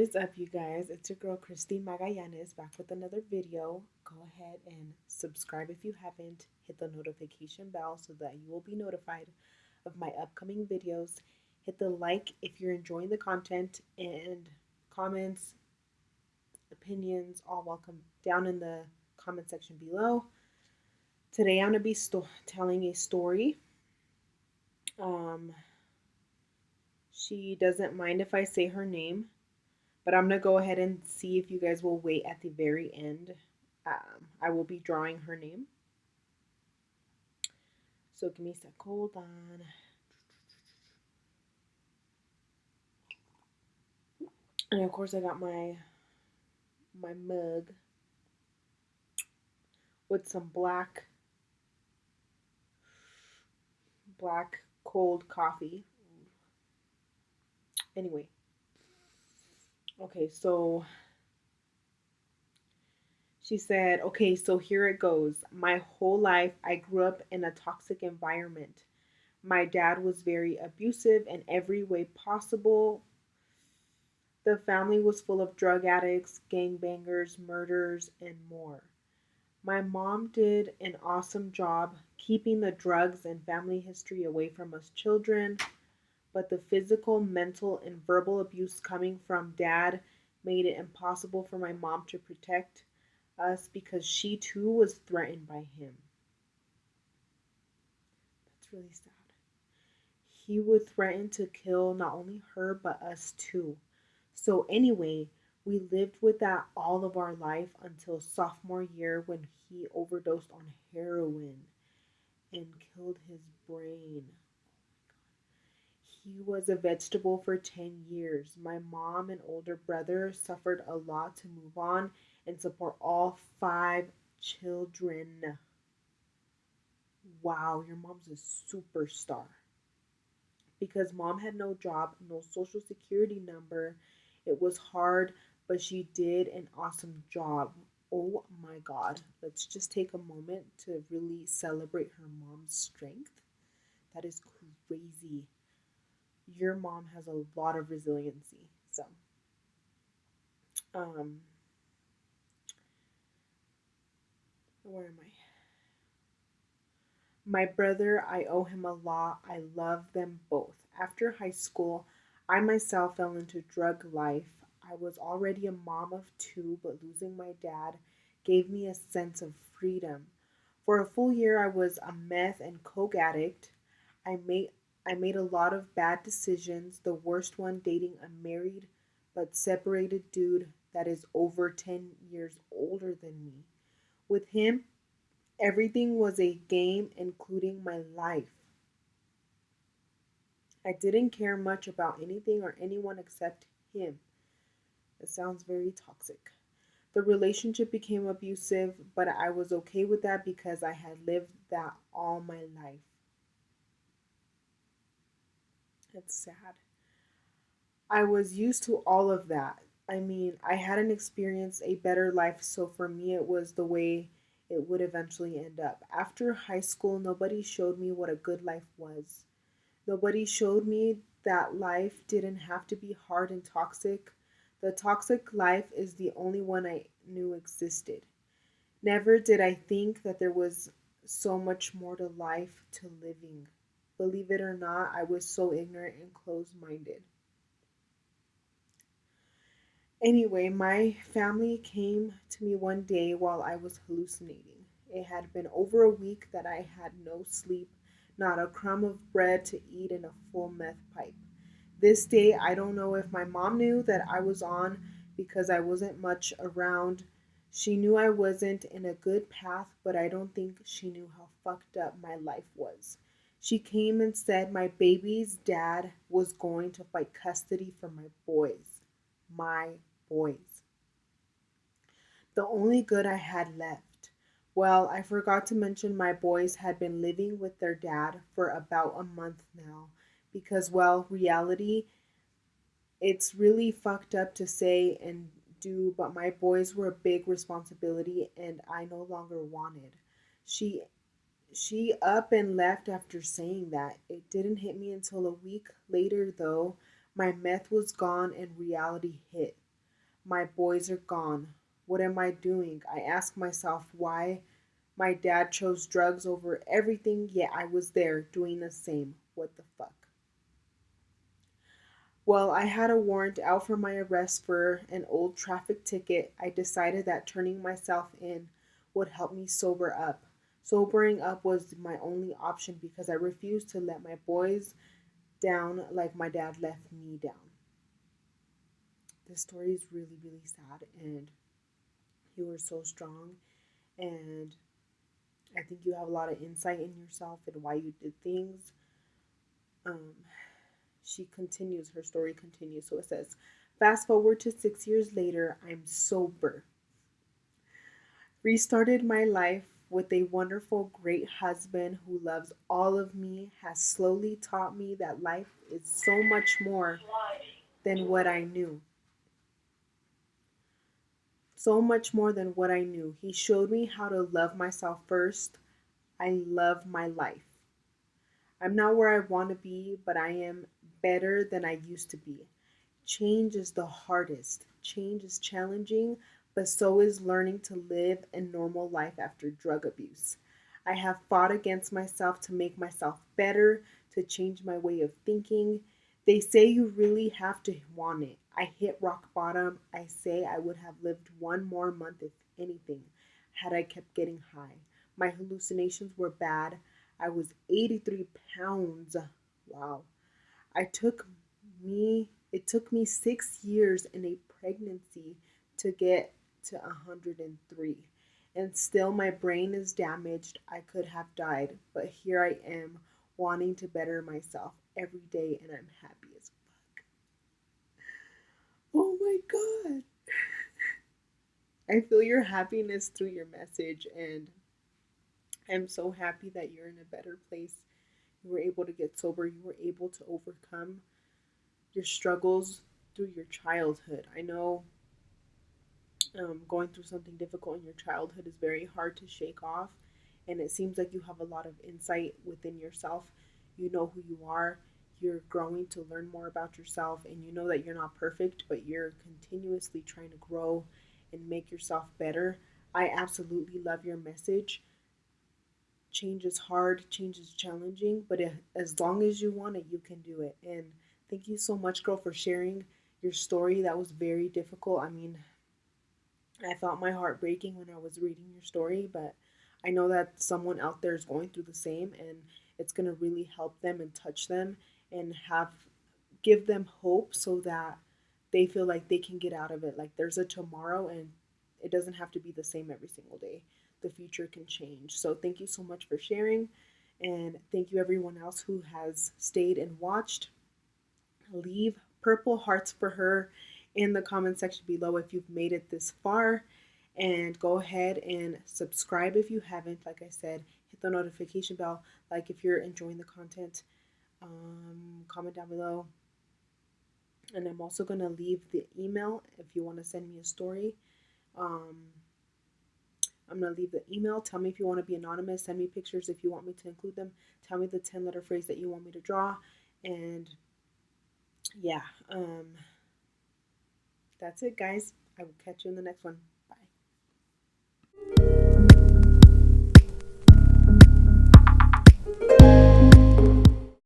is up, you guys? It's your girl Kriisty Magallanes back with another video. Go ahead and subscribe if you haven't. Hit the notification bell so that you will be notified of my upcoming videos. Hit the like if you're enjoying the content, and comments, opinions, all welcome down in the comment section below. Today I'm going to be telling a story. She doesn't mind if I say her name. But I'm going to go ahead and see if you guys will wait at the very end. I will be drawing her name. So give me a sec. Hold on. And of course I got my mug with some black cold coffee. Anyway. Okay, so she said, okay, so here it goes. My whole life I grew up in a toxic environment. My dad was very abusive in every way possible. The family was full of drug addicts, gangbangers, murderers, and more. My mom did an awesome job keeping the drugs and family history away from us children, but the physical, mental, and verbal abuse coming from dad made it impossible for my mom to protect us because she too was threatened by him. That's really sad. He would threaten to kill not only her but us too. So anyway, we lived with that all of our life until sophomore year when he overdosed on heroin and killed his brain. He was a vegetable for 10 years. My mom and older brother suffered a lot to move on and support all 5 children. Wow, your mom's a superstar. Because mom had no job, no social security number, it was hard, but she did an awesome job. Oh my God. Let's just take a moment to really celebrate her mom's strength. That is crazy. Your mom has a lot of resiliency. So, um, where am I? My brother, I owe him a lot. I love them both. After high school, I myself fell into drug life. I was already a mom of 2, but losing my dad gave me a sense of freedom. For a full year, I was a meth and coke addict. I made I made a lot of bad decisions, the worst one dating a married but separated dude that is over 10 years older than me. With him, everything was a game, including my life. I didn't care much about anything or anyone except him. It sounds very toxic. The relationship became abusive, but I was okay with that because I had lived that all my life. It's sad. I was used to all of that. I mean, I hadn't experienced a better life, so for me, it was the way it would eventually end up. After high school, nobody showed me what a good life was. Nobody showed me that life didn't have to be hard and toxic. The toxic life is the only one I knew existed. Never did I think that there was so much more to life to living. Believe it or not, I was so ignorant and closed minded. Anyway, my family came to me one day while I was hallucinating. It had been over a week that I had no sleep, not a crumb of bread to eat, and a full meth pipe. This day, I don't know if my mom knew that I was on because I wasn't much around. She knew I wasn't in a good path, but I don't think she knew how fucked up my life was. She came and said my baby's dad was going to fight custody for my boys. My boys. The only good I had left. Well, I forgot to mention my boys had been living with their dad for about a month now because, well, reality, it's really fucked up to say and do, but my boys were a big responsibility and I no longer wanted. She she up and left after saying that. It didn't hit me until a week later though. My meth was gone and reality hit. My boys are gone. What am I doing? I ask myself why my dad chose drugs over everything, yet I was there doing the same. What the fuck? Well, I had a warrant out for my arrest for an old traffic ticket. I decided that turning myself in would help me sober up. Sobering up was my only option because I refused to let my boys down like my dad left me down. This story is really, really sad, and you were so strong. And I think you have a lot of insight in yourself and why you did things. Um, she continues, her story continues. So it says, fast forward to 6 years later, I'm sober. Restarted my life with a wonderful, great husband who loves all of me, has slowly taught me that life is so much more than what I knew. So much more than what I knew. He showed me how to love myself first. I love my life. I'm not where I want to be, but I am better than I used to be. Change is the hardest. Change is challenging, but so is learning to live a normal life after drug abuse. I have fought against myself to make myself better, to change my way of thinking. They say you really have to want it. I hit rock bottom. I say I would have lived one more month, if anything, had I kept getting high. My hallucinations were bad. I was 83 pounds. Wow. I took it took me 6 years in a pregnancy to get to 103. And still my brain is damaged. I could have died, but here I am wanting to better myself every day, and I'm happy as fuck. Oh my god. I feel your happiness through your message, and I'm so happy that you're in a better place. You were able to get sober. You were able to overcome your struggles through your childhood. I know going through something difficult in your childhood is very hard to shake off, and it seems like you have a lot of insight within yourself. You know who you are. You're growing to learn more about yourself, and you know that you're not perfect, but you're continuously trying to grow and make yourself better. I absolutely love your message. Change is hard, change is challenging, but as long as you want it, you can do it. And thank you so much, girl, for sharing your story. That was very difficult. I mean, I felt my heart breaking when I was reading your story, but I know that someone out there is going through the same, and it's going to really help them and touch them and give them hope so that they feel like they can get out of it. Like there's a tomorrow, and it doesn't have to be the same every single day. The future can change. So thank you so much for sharing, and thank you everyone else who has stayed and watched. Leave purple hearts for her in the comment section below if you've made it this far, and go ahead and subscribe if you haven't. Like I said, hit the notification bell, like if you're enjoying the content. Comment down below, and I'm also going to leave the email if you want to send me a story. I'm going to leave the email. Tell me if you want to be anonymous. Send me pictures if you want me to include them. Tell me the 10-letter phrase that you want me to draw. And yeah, that's it, guys. I will catch you in the next one. Bye.